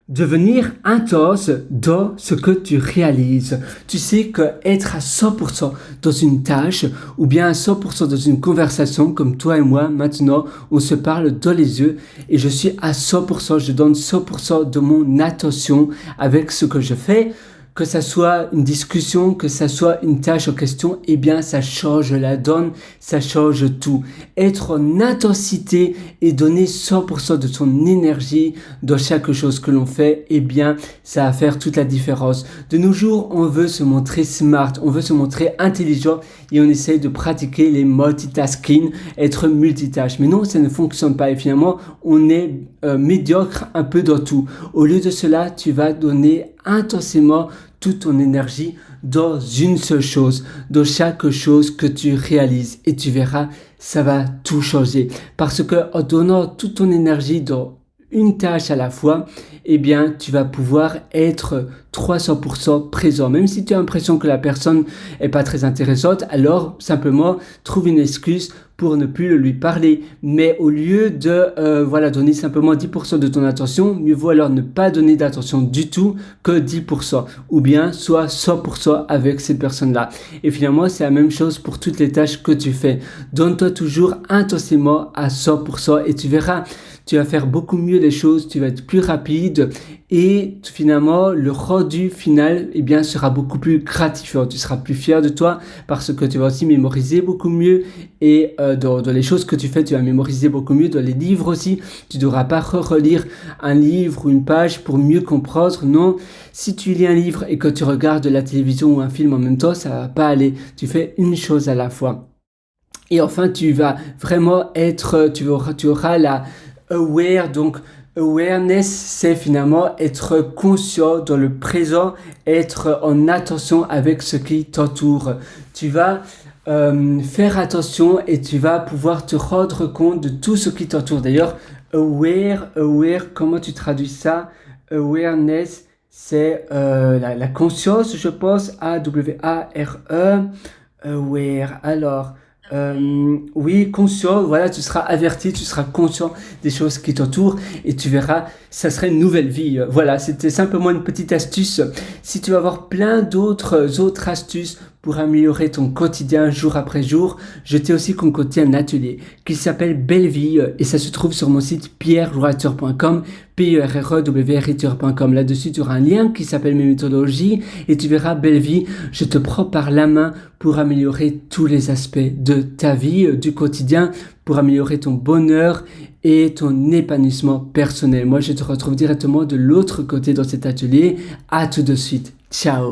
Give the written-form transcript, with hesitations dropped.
Devenir intense dans ce que tu réalises. Tu sais que être à 100% dans une tâche ou bien à 100% dans une conversation comme toi et moi maintenant, on se parle dans les yeux et je suis à 100%, je donne 100% de mon attention avec ce que je fais. Que ça soit une discussion, que ça soit une tâche en question, eh bien ça change la donne, ça change tout. Être en intensité et donner 100% de son énergie dans chaque chose que l'on fait, eh bien ça va faire toute la différence. De nos jours, on veut se montrer smart, on veut se montrer intelligent et on essaye de pratiquer les multitasking, être multitâche. Mais non, ça ne fonctionne pas et finalement, on est médiocre un peu dans tout. Au lieu de cela, tu vas donner intensément toute ton énergie dans une seule chose, dans chaque chose que tu réalises et tu verras, ça va tout changer. Parce que en donnant toute ton énergie dans une tâche à la fois, eh bien, tu vas pouvoir être 300% présent. Même si tu as l'impression que la personne est pas très intéressante, alors simplement trouve une excuse pour ne plus lui parler. Mais au lieu de donner simplement 10% de ton attention, mieux vaut alors ne pas donner d'attention du tout que 10%. Ou bien soit 100% avec cette personne-là. Et finalement, c'est la même chose pour toutes les tâches que tu fais. Donne-toi toujours intensément à 100% et tu verras, tu vas faire beaucoup mieux les choses, tu vas être plus rapide et finalement le rendu final eh bien, sera beaucoup plus gratifiant. Tu seras plus fier de toi parce que tu vas aussi mémoriser beaucoup mieux et dans les choses que tu fais, tu vas mémoriser beaucoup mieux. Dans les livres aussi, tu ne devras pas relire un livre ou une page pour mieux comprendre. Non, si tu lis un livre et que tu regardes la télévision ou un film en même temps, ça va pas aller. Tu fais une chose à la fois. Et enfin, tu vas vraiment être, tu auras la aware, donc awareness, c'est finalement être conscient dans le présent, être en attention avec ce qui t'entoure. Tu vas faire attention et tu vas pouvoir te rendre compte de tout ce qui t'entoure. D'ailleurs, aware, comment tu traduis ça? Awareness, c'est la conscience, je pense, A-W-A-R-E, aware. Alors, oui, conscient, voilà, tu seras averti, tu seras conscient des choses qui t'entourent et tu verras, ça serait une nouvelle vie. Voilà, c'était simplement une petite astuce. Si tu veux avoir plein d'autres astuces pour améliorer ton quotidien jour après jour, je t'ai aussi concocté un atelier qui s'appelle Belle Vie et ça se trouve sur mon site pierrewriter.com, pierrewriter.com. Là-dessus, tu auras un lien qui s'appelle mes méthodologies et tu verras Belle Vie. Je te prends par la main pour améliorer tous les aspects de ta vie, du quotidien, pour améliorer ton bonheur et ton épanouissement personnel. Moi, je te retrouve directement de l'autre côté dans cet atelier. À tout de suite. Ciao.